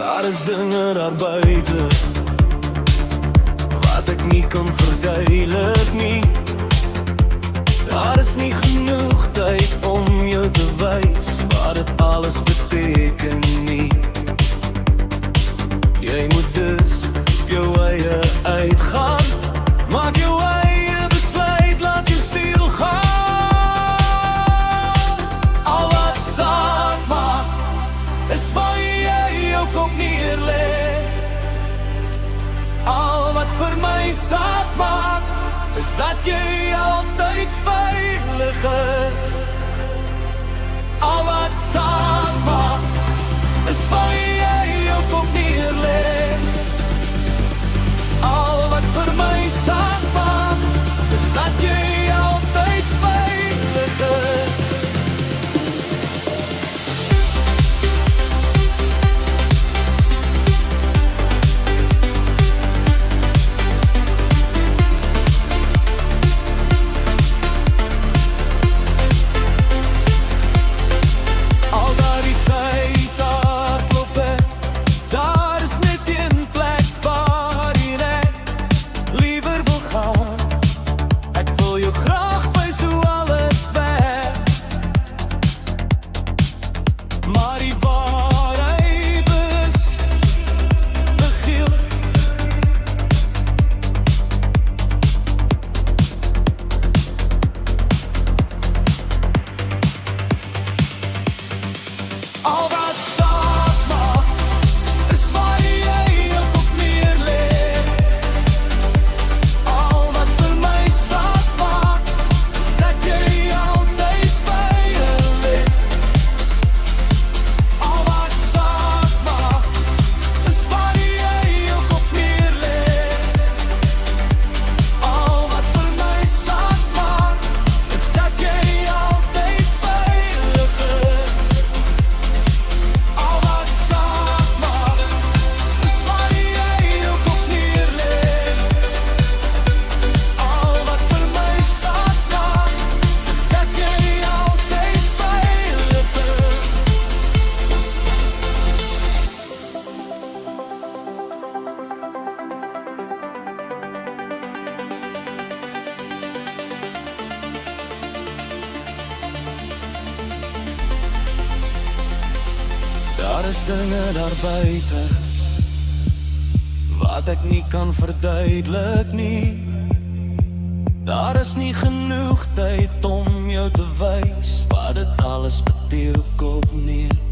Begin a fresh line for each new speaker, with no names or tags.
Daar is dinge daar buite wat ek nie kan verduidelik nie. Daar is nie genoeg tyd om jou te wys wat dit alles beteken nie. Jy moet dus op jou eie uitgaan, maak jou eie besluit, laat jou siel gaan. Al wat saak maak, is waar jy jou kop neerlê. Al wat vir my saak maak, is dat jy altyd veilig is. Al wat saak maak, is waar jy jou kop neerlê. Al wat vir my saak maak, is dat jy altyd veilig is. Daar is dinge daar buite wat ek nie kan verduidelik nie. Daar is nie genoeg tyd om jou te wys wat dit alles beteken nie.